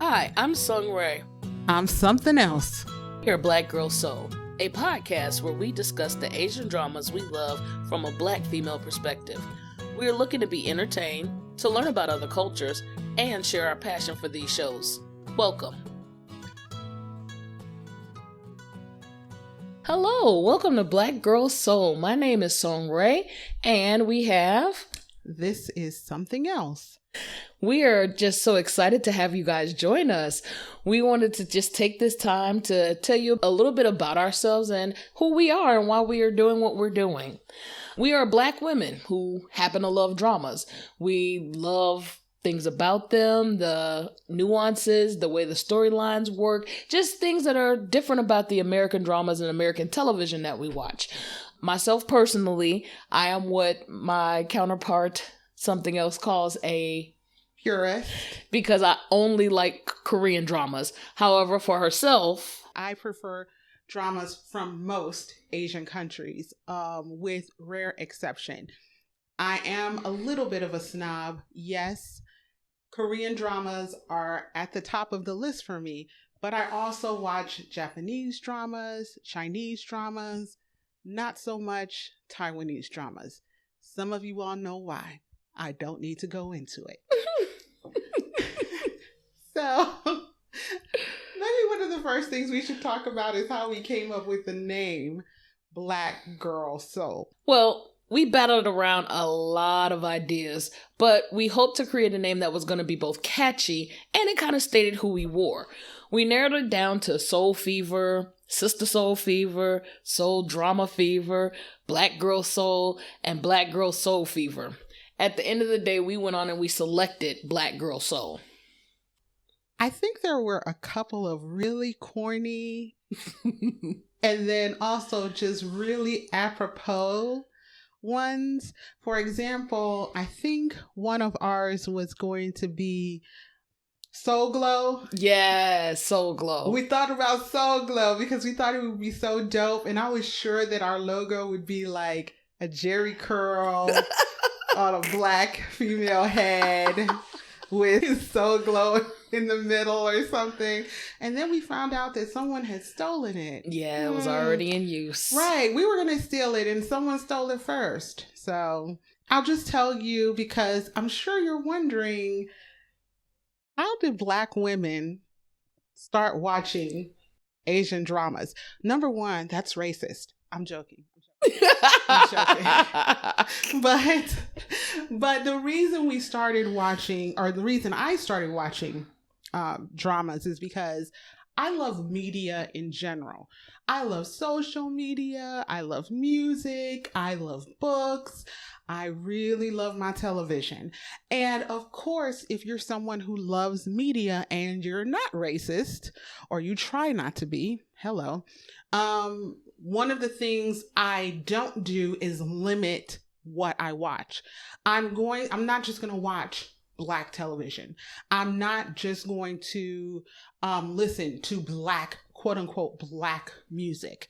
Hi, I'm Sung Rae. I'm something else. Here at Black Girl Seoul, a podcast where we discuss the Asian dramas we love from a Black female perspective. We are looking to be entertained, to learn about other cultures, and share our passion for these shows. Welcome. Hello, welcome to Black Girl Seoul. My name is Sung Rae, and we have... This is something else. We are just so excited to have you guys join us. We wanted to just take this time to tell you a little bit about ourselves and who we are and why we are doing what we're doing. We are Black women who happen to love dramas. We love things about them, the nuances, the way the storylines work, just things that are different about the American dramas and American television that we watch. Myself personally, I am what my counterpart, something else, calls a purist, because I only like Korean dramas. However, for herself, I prefer dramas from most Asian countries, with rare exception. I am a little bit of a snob. Yes, Korean dramas are at the top of the list for me, but I also watch Japanese dramas, Chinese dramas, not so much Taiwanese dramas. Some of you all know why. I don't need to go into it. So, maybe one of the first things we should talk about is how we came up with the name Black Girl Seoul. Well, we battled around a lot of ideas, but we hoped to create a name that was going to be both catchy and it kind of stated who we were. We narrowed it down to Soul Fever, Sister Soul Fever, Soul Drama Fever, Black Girl Seoul, and Black Girl Soul Fever. At the end of the day, we went on and we selected Black Girl Seoul. I think there were a couple of really corny and then also just really apropos ones. For example, I think one of ours was going to be Soul Glow. Yeah, Soul Glow. We thought about Soul Glow because we thought it would be so dope. And I was sure that our logo would be like a Jerry curl on a black female head with Soul Glow in the middle or something. And then we found out that someone had stolen it. Yeah, it was already in use. Right. We were going to steal it and someone stole it first. So I'll just tell you, because I'm sure you're wondering, how did Black women start watching Asian dramas? Number one, that's racist. I'm joking. But the reason we started watching, or the reason I started watching dramas, is because I love media in general. I love social media. I love music. I love books. I really love my television. And of course, if you're someone who loves media and you're not racist, or you try not to be, hello, one of the things I don't do is limit what I watch. I'm not just going to watch Black television. I'm not just going to listen to Black, quote unquote, Black music.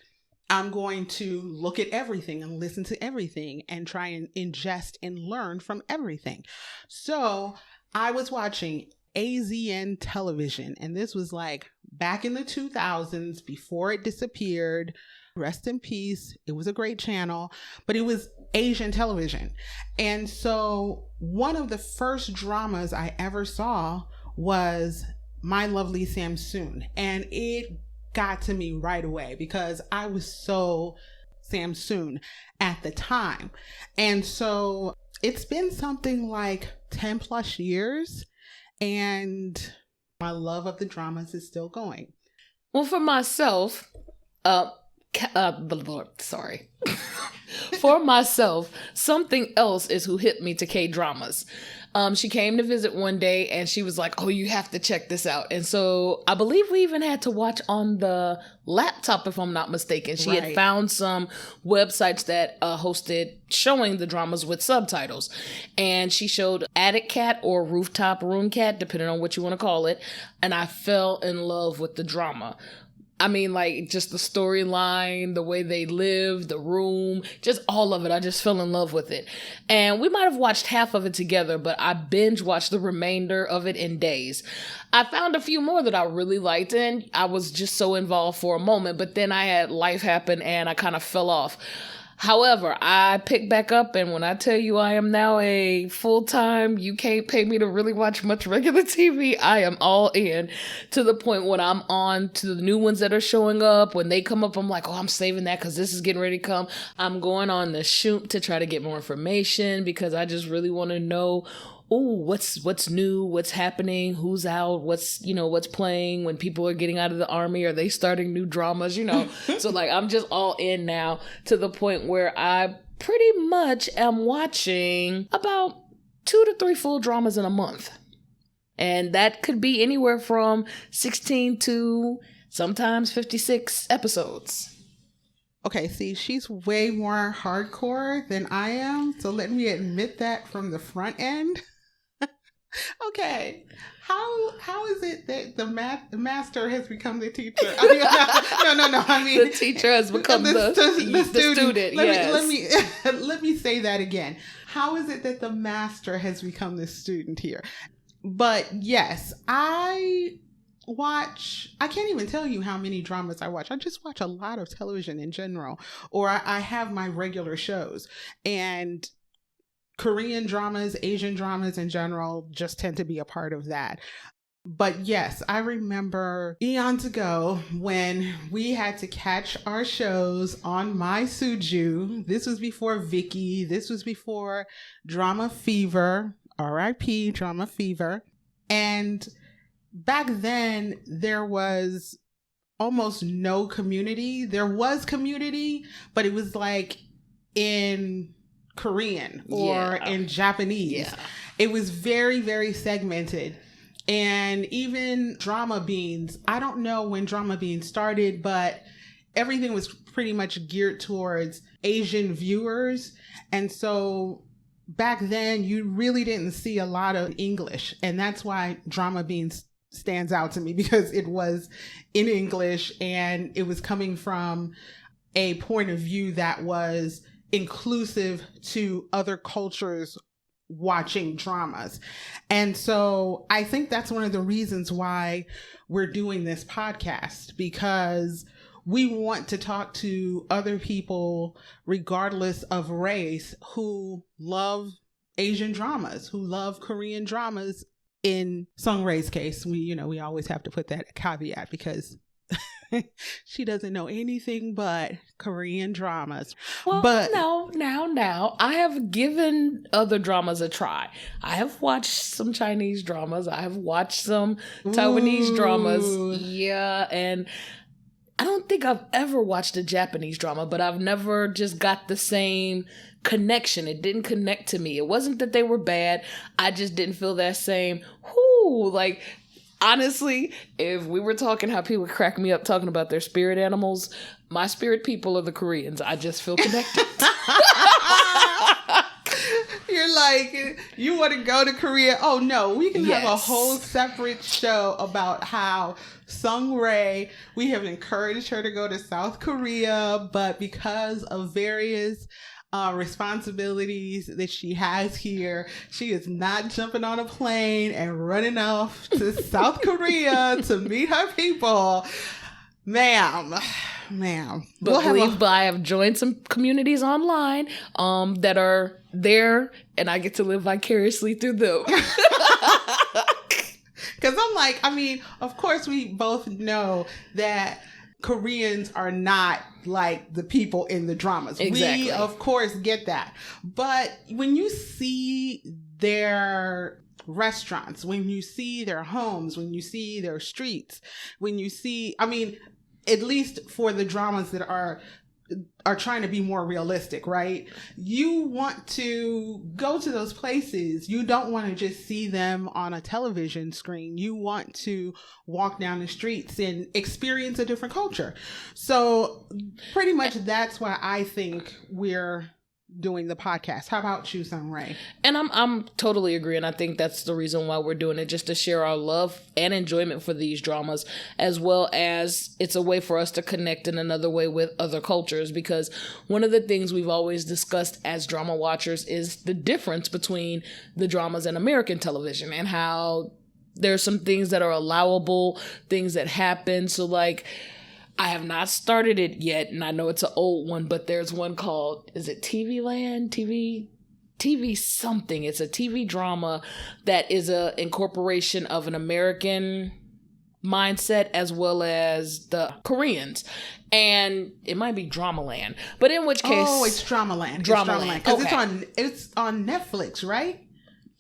I'm going to look at everything and listen to everything and try and ingest and learn from everything. So I was watching AZN television, and this was like back in the 2000s, before it disappeared. Rest in peace. It was a great channel, but it was Asian television. And so one of the first dramas I ever saw was My Lovely Samsoon. And it got to me right away because I was so Samsoon at the time. And so it's been something like 10 plus years, and my love of the dramas is still going. Well, for myself, for myself, something else is who hit me to K-dramas. She came to visit one day and she was like, oh, you have to check this out. And so I believe we even had to watch on the laptop, if I'm not mistaken. She had found some websites that hosted showing the dramas with subtitles. And she showed Attic Cat or Rooftop Room Cat, depending on what you want to call it. And I fell in love with the drama. I mean, like, just the storyline, the way they live, the room, just all of it. I just fell in love with it. And we might have watched half of it together, but I binge watched the remainder of it in days. I found a few more that I really liked, and I was just so involved for a moment, but then I had life happen and I kind of fell off. However, I picked back up, and when I tell you I am now a full-time, you can't pay me to really watch much regular TV, I am all in, to the point when I'm on to the new ones that are showing up. When they come up, I'm like, oh, I'm saving that because this is getting ready to come. I'm going on the shoot to try to get more information because I just really want to know, what's new, what's happening, who's out, what's playing, when people are getting out of the army, are they starting new dramas, So like, I'm just all in now, to the point where I pretty much am watching about 2 to 3 full dramas in a month. And that could be anywhere from 16 to sometimes 56 episodes. Okay, see, she's way more hardcore than I am, so let me admit that from the front end. Okay, how is it that the master has become the teacher? I mean, no. I mean, the teacher has become the student. Let me say that again. How is it that the master has become the student here? But yes, I can't even tell you how many dramas I watch. I just watch a lot of television in general, or I have my regular shows, and Korean dramas, Asian dramas in general just tend to be a part of that. But yes, I remember eons ago when we had to catch our shows on My Suju. This was before Viki. This was before Drama Fever, R.I.P. Drama Fever. And back then, there was almost no community. There was community, but it was like in Korean or in Japanese. Yeah. It was very, very segmented. And even Drama Beans, I don't know when Drama Beans started, but everything was pretty much geared towards Asian viewers. And so back then, you really didn't see a lot of English. And that's why Drama Beans stands out to me, because it was in English and it was coming from a point of view that was inclusive to other cultures watching dramas. And so I think that's one of the reasons why we're doing this podcast, because we want to talk to other people, regardless of race, who love Asian dramas, who love Korean dramas. In Sung Rae's case, we always have to put that caveat, because she doesn't know anything but Korean dramas. Well, but now, I have given other dramas a try. I have watched some Chinese dramas. I have watched some Taiwanese dramas. Yeah, and I don't think I've ever watched a Japanese drama, but I've never just got the same connection. It didn't connect to me. It wasn't that they were bad. I just didn't feel that same, like, honestly, if we were talking how people crack me up talking about their spirit animals, my spirit people are the Koreans. I just feel connected. You're like, you want to go to Korea? Oh, no, we can have a whole separate show about how Sung Rae, we have encouraged her to go to South Korea, but because of various responsibilities that she has here, she is not jumping on a plane and running off to South Korea to meet her people. Ma'am. But I have joined some communities online that are there, and I get to live vicariously through them. Because I'm like, of course we both know that Koreans are not like the people in the dramas. Exactly. We, of course, get that. But when you see their restaurants, when you see their homes, when you see their streets, when you see, at least for the dramas that are trying to be more realistic, right? You want to go to those places. You don't want to just see them on a television screen. You want to walk down the streets and experience a different culture. So pretty much that's why I think we're doing the podcast. How about you, Sunray? And I'm totally agreeing. I think that's the reason why we're doing it, just to share our love and enjoyment for these dramas, as well as it's a way for us to connect in another way with other cultures. Because one of the things we've always discussed as drama watchers is the difference between the dramas and American television, and how there's some things that are allowable, things that happen. So like, I have not started it yet, and I know it's an old one, but there's one called, is it TV Land? TV something. It's a TV drama that is a incorporation of an American mindset as well as the Koreans. And it might be Dramaland. But in which case... Oh, it's Dramaland. Dramaland. Because okay. it's on Netflix, right?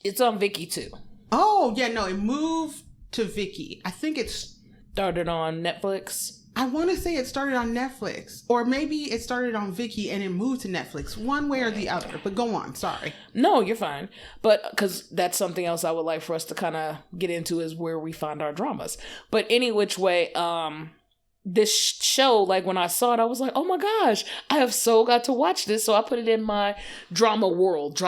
It's on Viki too. Oh, yeah, no, it moved to Viki. I think it's... Started on Netflix. I want to say it started on Netflix, or maybe it started on Viki and it moved to Netflix, one way or the other. But go on, sorry. No, you're fine. But because that's something else I would like for us to kind of get into, is where we find our dramas. But any which way, this show, like when I saw it, I was like, oh my gosh, I have so got to watch this. So I put it in my drama world.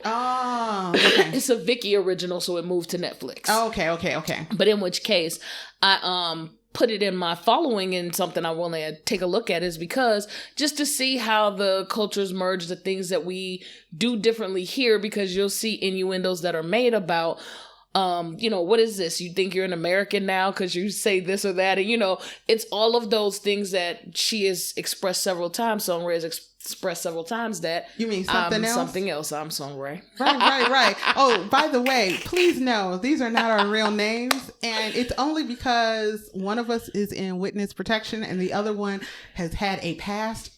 Oh, okay. It's a Viki original, so it moved to Netflix. Oh, okay. But in which case, I put it in my following, and something I want to take a look at is because just to see how the cultures merge, the things that we do differently here, because you'll see innuendos that are made about, what is this? You think you're an American now because you say this or that. And, it's all of those things that she has expressed several times. Songray has expressed several times that. You mean something else? Something else. I'm Songray. Right. Oh, by the way, please know these are not our real names. And it's only because one of us is in witness protection and the other one has had a past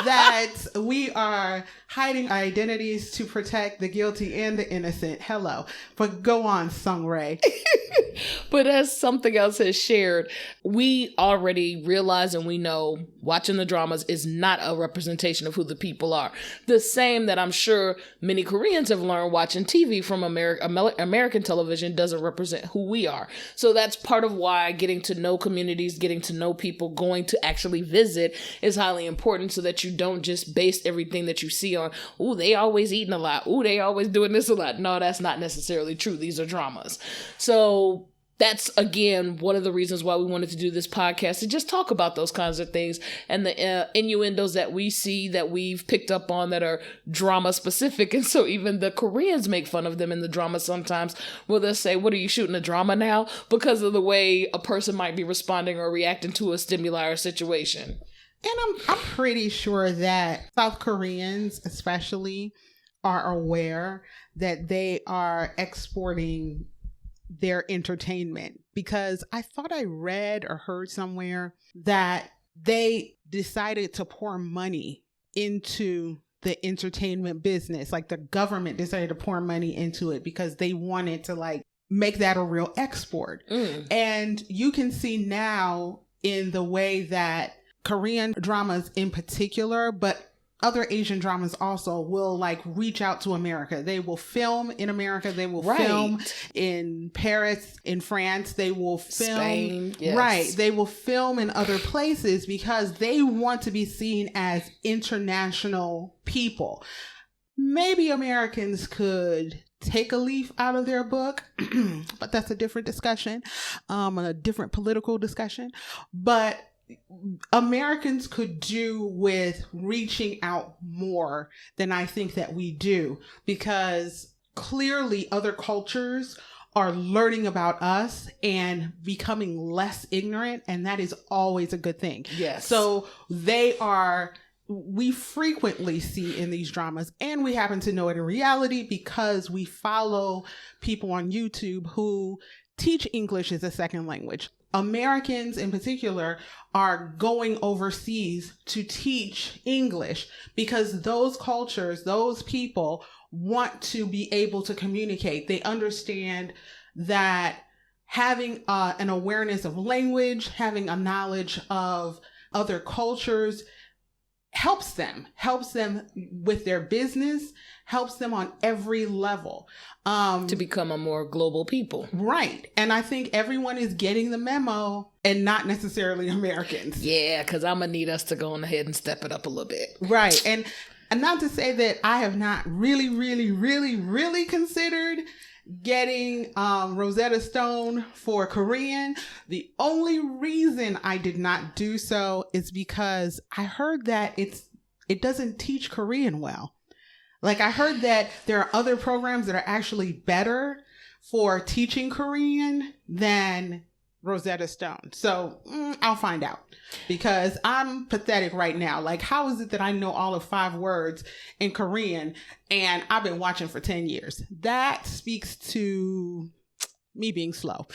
that we are hiding identities to protect the guilty and the innocent. Hello. But go on, Sungray. But as something else has shared, we already realize and we know watching the dramas is not a representation of who the people are. The same that I'm sure many Koreans have learned watching TV from American television doesn't represent who we are. So that's part of why getting to know communities, getting to know people, going to actually visit is highly important, so that you don't just base everything that you see on, ooh, they always eating a lot. Ooh, they always doing this a lot. No, that's not necessarily true. These are dramas. So that's, again, one of the reasons why we wanted to do this podcast, to just talk about those kinds of things and the innuendos that we see, that we've picked up on, that are drama specific. And so even the Koreans make fun of them in the drama sometimes, where they'll say, what, are you shooting a drama now? Because of the way a person might be responding or reacting to a stimuli or situation. And I'm pretty sure that South Koreans especially are aware that they are exporting their entertainment, because I thought I read or heard somewhere that they decided to pour money into the entertainment business. Like the government decided to pour money into it because they wanted to make that a real export. And you can see now in the way that Korean dramas in particular, but other Asian dramas also will reach out to America. They will film in America. They will film in Paris, in France. They will film Spain, yes. Right. They will film in other places because they want to be seen as international people. Maybe Americans could take a leaf out of their book, but that's a different discussion, a different political discussion. But Americans could do with reaching out more than I think that we do, because clearly other cultures are learning about us and becoming less ignorant, and that is always a good thing. Yes. So we frequently see in these dramas, and we happen to know it in reality because we follow people on YouTube who teach English as a second language. Americans in particular are going overseas to teach English because those cultures, those people want to be able to communicate. They understand that having an awareness of language, having a knowledge of other cultures helps them with their business, helps them on every level. To become a more global people. Right. And I think everyone is getting the memo and not necessarily Americans. Yeah, because I'm going to need us to go on ahead and step it up a little bit. Right. And not to say that I have not really, really, really, really considered getting Rosetta Stone for Korean. The only reason I did not do so is because I heard that it doesn't teach Korean well. Like, I heard that there are other programs that are actually better for teaching Korean than Rosetta Stone. So I'll find out, because I'm pathetic right now. Like, how is it that I know all of 5 words in Korean and I've been watching for 10 years? That speaks to me being slow.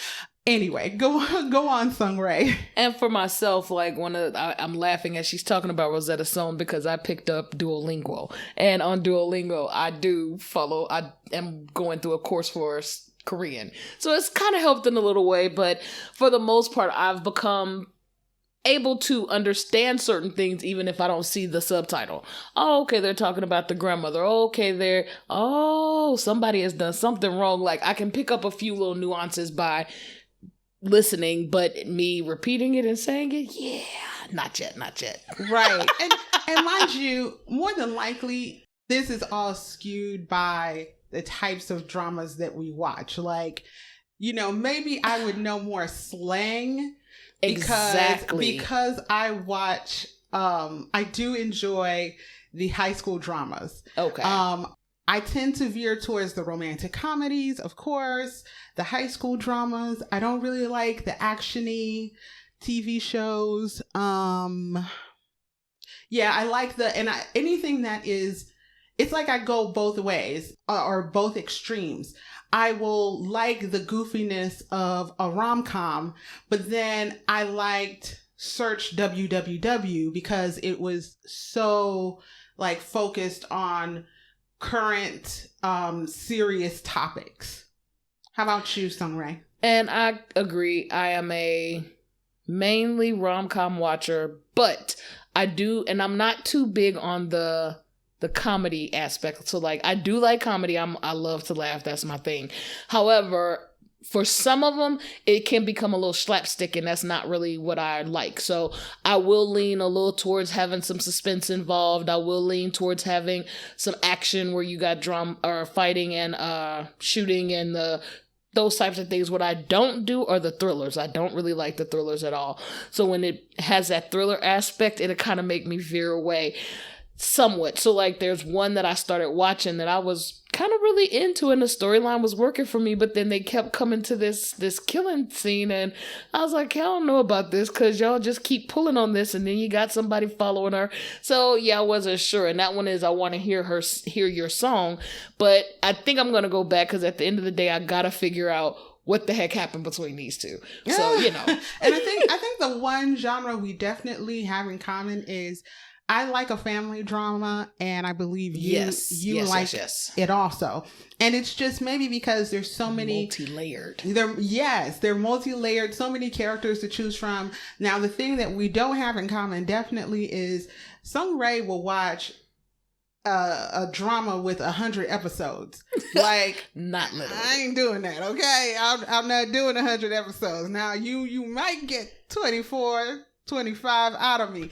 Anyway, go on, Sungray. And for myself, like, I'm laughing as she's talking about Rosetta Stone because I picked up Duolingo, and on Duolingo I am going through a course for Korean. So it's kind of helped in a little way, but for the most part, I've become able to understand certain things even if I don't see the subtitle. Oh, okay, they're talking about the grandmother. Okay, somebody has done something wrong. Like, I can pick up a few little nuances by listening, but me repeating it and saying it, yeah, not yet. Right. And mind you, more than likely, this is all skewed by the types of dramas that we watch. Like, maybe I would know more slang because I watch, I do enjoy the high school dramas. Okay. I tend to veer towards the romantic comedies, of course, the high school dramas. I don't really like the action-y TV shows. Yeah, I like anything that is, it's like I go both ways or both extremes. I will like the goofiness of a rom-com, but then I liked Search WWW because it was so like focused on current serious topics. How about you, Sungray? And I agree. I am a mainly rom-com watcher, but I do, and I'm not too big on the comedy aspect. So like, I do like comedy. I love to laugh. That's my thing. However, for some of them, it can become a little slapstick, and that's not really what I like. So I will lean a little towards having some suspense involved. I will lean towards having some action where you got drama or fighting and shooting and those types of things. What I don't do are the thrillers. I don't really like the thrillers at all. So when it has that thriller aspect, it'll kind of make me veer away somewhat. So like, there's one that I started watching that I was kind of really into, and the storyline was working for me, but then they kept coming to this killing scene, and I was like, I don't know about this, because y'all just keep pulling on this, and then you got somebody following her. So yeah, I wasn't sure. And that one is I Want to Hear Your Song, but I think I'm gonna go back, because at the end of the day, I gotta figure out what the heck happened between these two. So And I think the one genre we definitely have in common is I like a family drama, and I believe you like it also. And it's just maybe because there's so many multi-layered. They're multi-layered, so many characters to choose from. Now, the thing that we don't have in common definitely is Sungray will watch a drama with 100 episodes. Like, not literally. I ain't doing that, okay? I'm not doing 100 episodes. Now, you might get 24, 25 out of me.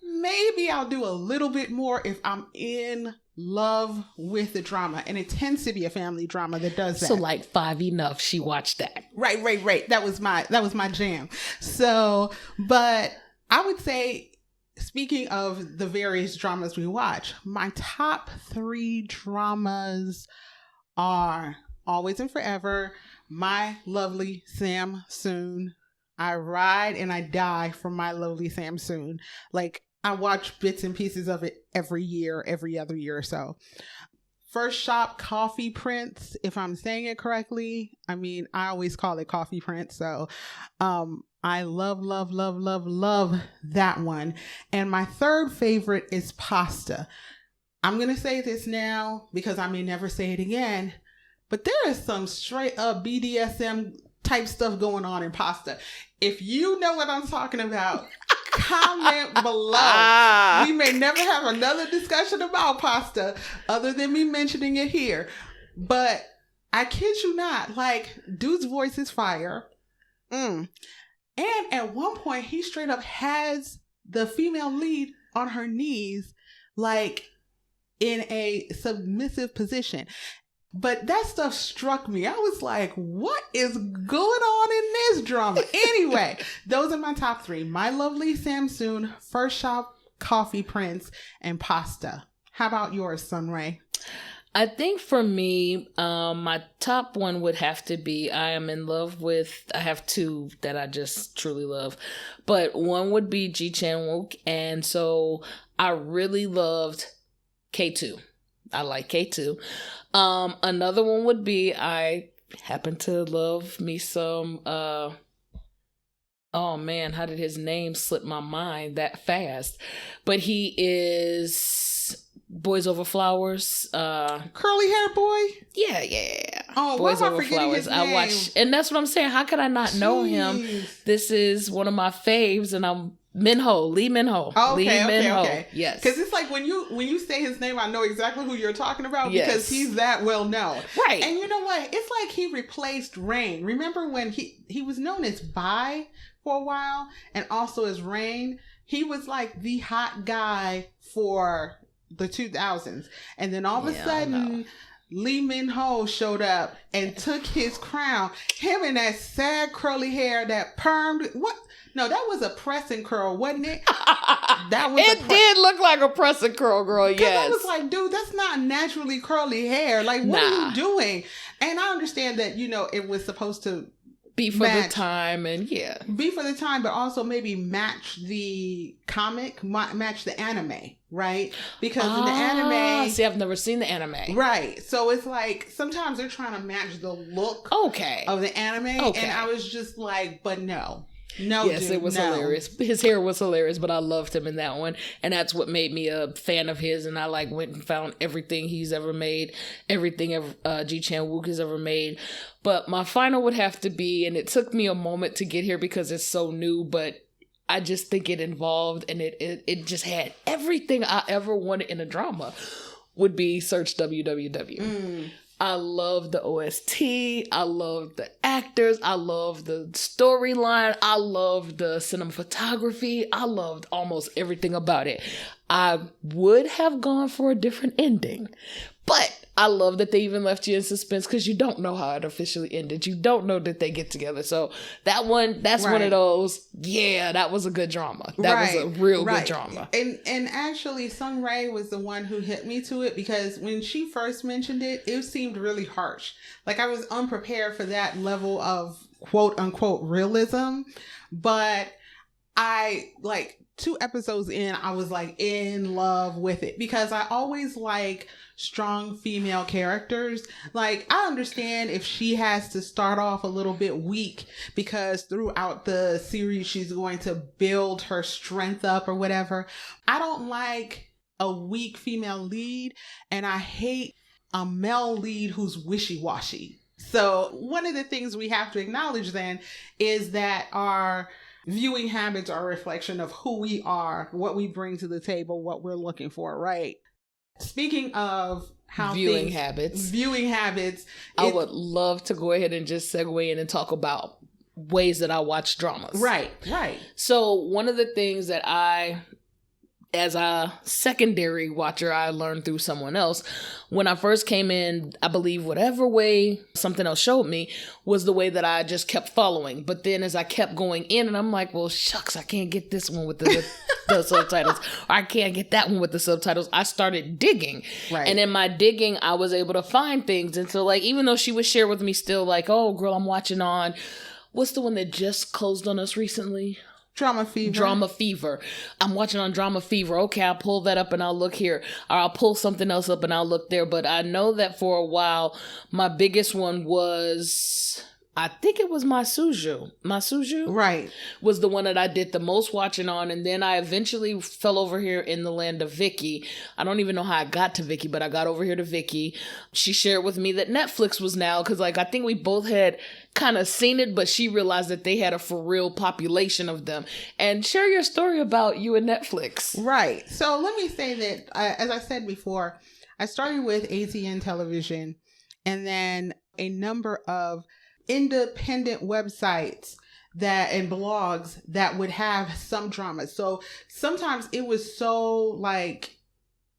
Maybe I'll do a little bit more if I'm in love with the drama. And it tends to be a family drama that does that. So like 5 Enough, she watched that. Right. That was my jam. So, but I would say, speaking of the various dramas we watch, my top 3 dramas are Always and Forever, My Lovely Samsoon. I ride and I die for My Lovely Samsoon. Like, I watch bits and pieces of it every other year or so. First Shop Coffee Prince, if I'm saying it correctly. I mean, I always call it Coffee Prince. So I love that one. And my third favorite is Pasta. I'm going to say this now because I may never say it again, but there is some straight up BDSM type stuff going on in Pasta. If you know what I'm talking about, comment below. We may never have another discussion about pasta other than me mentioning it here. But I kid you not, like, dude's voice is fire. And at one point, he straight up has the female lead on her knees, like, in a submissive position. But that stuff struck me. I was like, what is going on in this drama? Anyway, those are my top 3. My Lovely Samsoon, First Shop, Coffee Prince, and Pasta. How about yours, Sunray? I think for me, my top one would have to be I have 2 that I just truly love. But one would be Ji Chan-wook. And so I really loved K2. I like K2. Another one would be I happen to love me some oh man, how did his name slip my mind that fast? But he is Boys Over Flowers. Curly hair boy? Yeah. Oh, Boys why am I Over forgetting Flowers. his name? I watch, and that's what I'm saying. How could I not know him? This is one of my faves, and I'm Lee Min-ho. Oh, Lee Min-ho. Okay. Yes. Because it's like when you say his name, I know exactly who you're talking about because he's that well known. Right. And you know what? It's like he replaced Rain. Remember when he was known as Bai for a while and also as Rain? He was like the hot guy for the 2000s. And then all of a sudden, Lee Min-ho showed up and took his crown. Him and that sad curly hair, that permed. What? No, that was a press and curl, wasn't it? That was. It did look like a press and curl, girl. Yes. I was like, dude, that's not naturally curly hair. Like, what are you doing? And I understand that, it was supposed to be for the time and be for the time, but also maybe match the comic, match the anime, right? Because in the anime, see, I've never seen the anime, right? So it's like sometimes they're trying to match the look, of the anime, and I was just like, but no. Yes, dude, it was hilarious. His hair was hilarious, but I loved him in that one. And that's what made me a fan of his. And I went and found everything he's ever made, everything Ji Chan-wook has ever made. But my final would have to be, and it took me a moment to get here because it's so new, but I just think it involved and it just had everything I ever wanted in a drama, would be Search WWW. I love the OST. I love the actors. I love the storyline. I love the cinematography. I loved almost everything about it. I would have gone for a different ending, but I love that they even left you in suspense because you don't know how it officially ended. You don't know that they get together. So that's one of those, that was a good drama. That was a real good drama. And actually, Sung Rae was the one who hit me to it because when she first mentioned it, it seemed really harsh. Like I was unprepared for that level of quote unquote realism. But I 2 episodes in, I was in love with it because I always like strong female characters. I understand if she has to start off a little bit weak because throughout the series she's going to build her strength up or whatever. I don't like a weak female lead, and I hate a male lead who's wishy-washy. So one of the things we have to acknowledge then is that our viewing habits are a reflection of who we are, what we bring to the table, what we're looking for, right? Speaking of viewing habits, I would love to go ahead and just segue in and talk about ways that I watch dramas. Right. So one of the things that as a secondary watcher, I learned through someone else. When I first came in, I believe whatever way something else showed me was the way that I just kept following. But then as I kept going in, and I'm like, well, shucks, I can't get this one with the subtitles. Or I can't get that one with the subtitles. I started digging. Right. And in my digging, I was able to find things. And so even though she would share with me still oh, girl, I'm watching on, what's the one that just closed on us recently? Drama Fever. I'm watching on Drama Fever. Okay, I'll pull that up and I'll look here. Or I'll pull something else up and I'll look there. But I know that for a while, my biggest one was I think it was Masuju. Masuju? Right. Was the one that I did the most watching on. And then I eventually fell over here in the land of Vicky. I don't even know how I got to Vicky, but I got over here to Vicky. She shared with me that Netflix was now, because like I think we both had kind of seen it, but she realized that they had a for real population of them. And share your story about you and Netflix. Right. So let me say that, as I said before, I started with ATN Television and then a number of independent websites and blogs that would have some dramas. So sometimes it was so like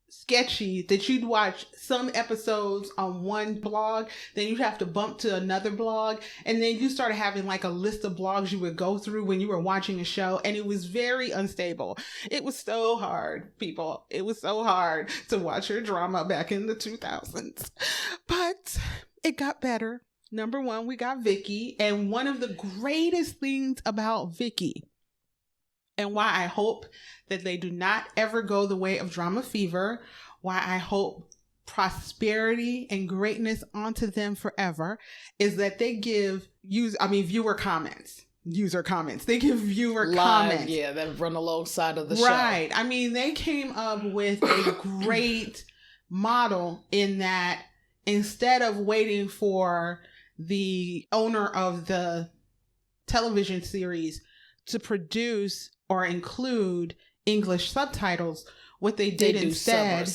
sketchy that you'd watch some episodes on one blog, then you'd have to bump to another blog, and then you started having like a list of blogs you would go through when you were watching a show, and it was very unstable. It was so hard, people. It was so hard to watch your drama back in the 2000s. But it got better. Number one, we got Vicky, and one of the greatest things about Vicky, and why I hope that they do not ever go the way of Drama Fever, why I hope prosperity and greatness onto them forever, is that they give viewer comments. User comments. They give viewer comments. Yeah, that run alongside of the show. Right. I mean, they came up with a great model in that instead of waiting for the owner of the television series to produce or include English subtitles, what they did instead,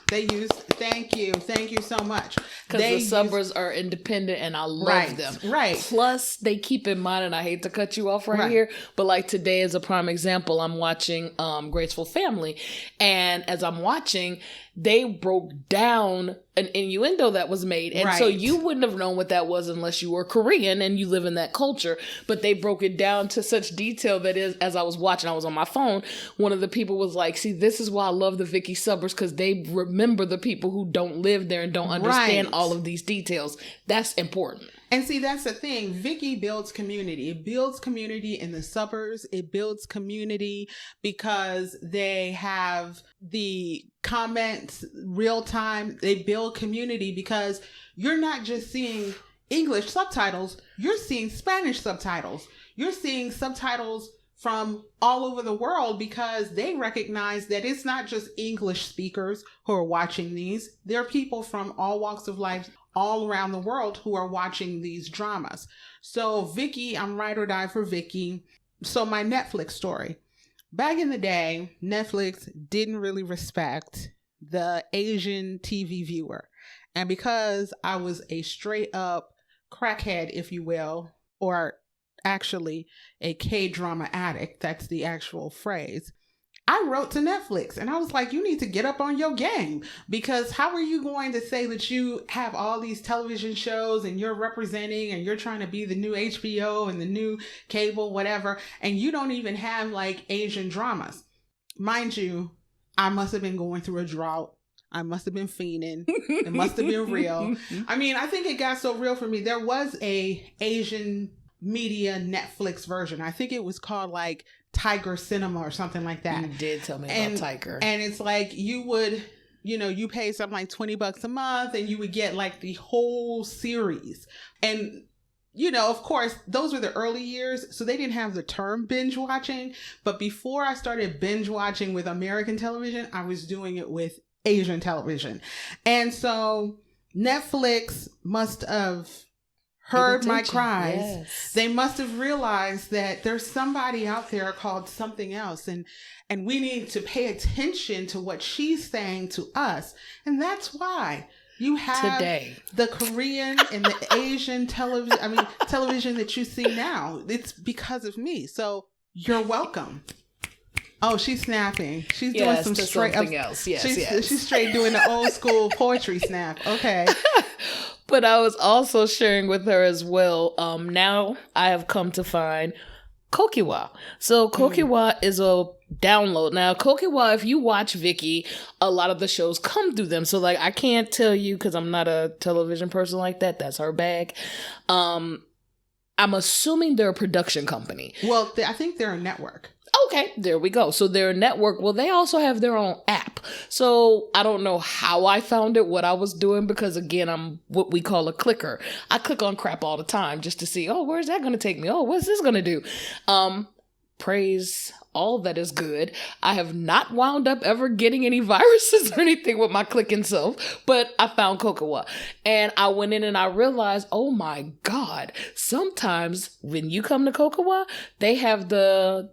they used, thank you so much. Because the subbers are independent and I love them. Right. Plus, they keep in mind, and I hate to cut you off right here, but like today is a prime example. I'm watching Graceful Family, and as I'm watching, they broke down an innuendo that was made. And so you wouldn't have known what that was unless you were Korean and you live in that culture. But they broke it down to such detail that as I was watching, I was on my phone, one of the people was like, see, this is why I love the Vicky subbers, because they remember the people who don't live there and don't understand all of these details. That's important. And see, that's the thing. Vicky builds community. It builds community in the suburbs. It builds community because they have the comments real time. They build community because you're not just seeing English subtitles. You're seeing Spanish subtitles. You're seeing subtitles from all over the world because they recognize that it's not just English speakers who are watching these. There are people from all walks of life all around the world who are watching these dramas. So Vicky, I'm ride or die for Vicky. So my Netflix story. Back in the day, Netflix didn't really respect the Asian TV viewer. And because I was a straight up crackhead, if you will, or actually a K-drama addict, that's the actual phrase, I wrote to Netflix and I was like, you need to get up on your game, because how are you going to say that you have all these television shows and you're representing and you're trying to be the new HBO and the new cable, whatever, and you don't even have like Asian dramas? Mind you, I must have been going through a drought. I must have been fiending. It must have been real. I mean, I think it got so real for me. There was a Asian media Netflix version. I think it was called like Tiger Cinema or something like that. You did tell me about Tiger. And it's like you would, you pay something like $20 a month and you would get like the whole series. And, of course, those were the early years, so they didn't have the term binge watching. But before I started binge watching with American television, I was doing it with Asian television. And so Netflix must have heard my cries. Yes. They must have realized that there's somebody out there called something else, and we need to pay attention to what she's saying to us. And that's why you have today the Korean and the Asian television that you see now. It's because of me. So you're welcome. Oh, she's snapping. She's doing some straight something else. Yes, she's straight doing the old school poetry snap. Okay. But I was also sharing with her as well. Now I have come to find Kokiwa. So Kokiwa is a download. Now Kokiwa, if you watch Vicky, a lot of the shows come through them. So like I can't tell you because I'm not a television person like that. That's her bag. I'm assuming they're a production company. Well, I think they're a network. Okay, there we go. So their network, well, they also have their own app. So I don't know how I found it, what I was doing, because again, I'm what we call a clicker. I click on crap all the time just to see, oh, where's that going to take me? Oh, what's this going to do? Praise all that is good. I have not wound up ever getting any viruses or anything with my clicking self, but I found Kokawa and I went in and I realized, oh my God, sometimes when you come to Kokawa, they have the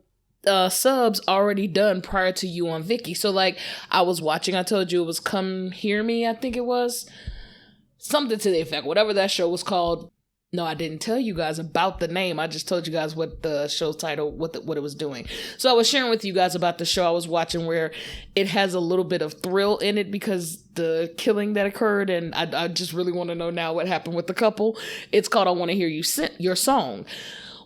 subs already done prior to you on Viki. So like I was watching, I told you it was Come Hear Me, I think it was. Something to the effect, whatever that show was called. No, I didn't tell you guys about the name. I just told you guys what the show's title, what it was doing. So I was sharing with you guys about the show I was watching where it has a little bit of thrill in it because the killing that occurred, and I just really want to know now what happened with the couple. It's called I Want to Hear You Sing Your Song.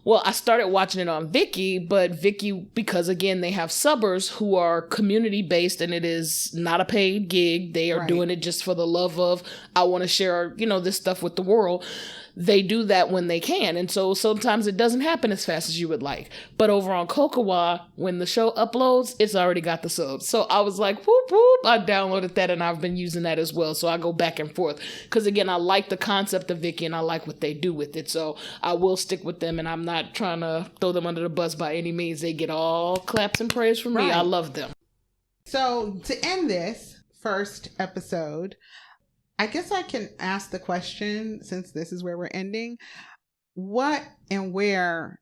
Well, I started watching it on Viki, but Viki, because again, they have subbers who are community-based and it is not a paid gig. They are doing it just for the love of, I want to share, this stuff with the world. They do that when they can. And so sometimes it doesn't happen as fast as you would like. But over on Kokawa, when the show uploads, it's already got the subs. So I was like, whoop, whoop. I downloaded that and I've been using that as well. So I go back and forth. Because again, I like the concept of Viki and I like what they do with it. So I will stick with them and I'm not trying to throw them under the bus by any means. They get all claps and praise from me. I love them. So to end this first episode, I guess I can ask the question, since this is where we're ending, what and where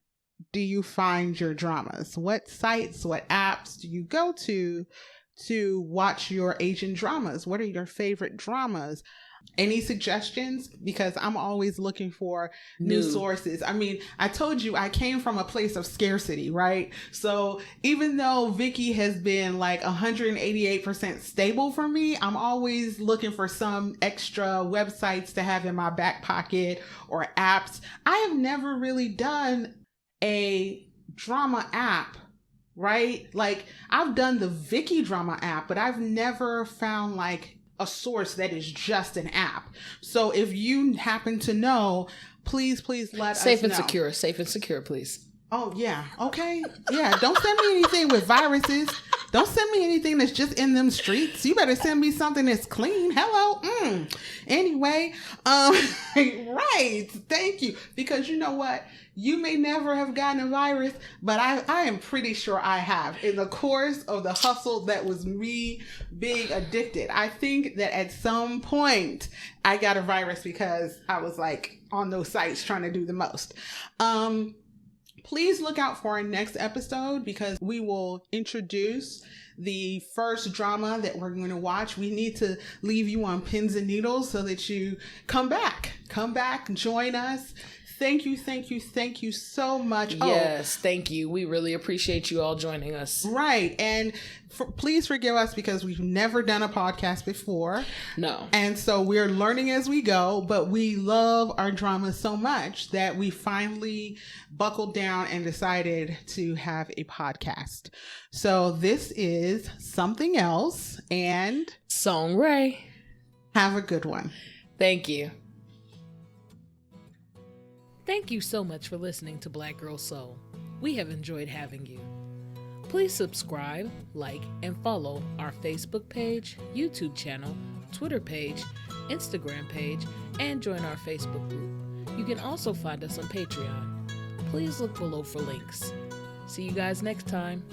do you find your dramas? What sites, what apps do you go to watch your Asian dramas? What are your favorite dramas? Any suggestions? Because I'm always looking for new sources. I mean, I told you I came from a place of scarcity, right? So even though Viki has been like 188% stable for me, I'm always looking for some extra websites to have in my back pocket or apps. I have never really done a drama app, right? Like I've done the Viki drama app, but I've never found like a source that is just an app. So if you happen to know, please let us know. Safe and secure, please. Oh yeah. Okay. Yeah. Don't send me anything with viruses. Don't send me anything that's just in them streets. You better send me something that's clean. Hello. Anyway, right. Thank you. Because you know what? You may never have gotten a virus, but I am pretty sure I have. In the course of the hustle that was me being addicted, I think that at some point I got a virus because I was like on those sites trying to do the most. Please look out for our next episode because we will introduce the first drama that we're going to watch. We need to leave you on pins and needles so that you come back, join us. Thank you so much. Yes, thank you. We really appreciate you all joining us. Right. And please forgive us because we've never done a podcast before. No. And so we're learning as we go, but we love our drama so much that we finally buckled down and decided to have a podcast. So this is Something Else and Song Ray. Have a good one. Thank you. Thank you so much for listening to Black Girl Soul. We have enjoyed having you. Please subscribe, like, and follow our Facebook page, YouTube channel, Twitter page, Instagram page, and join our Facebook group. You can also find us on Patreon. Please look below for links. See you guys next time.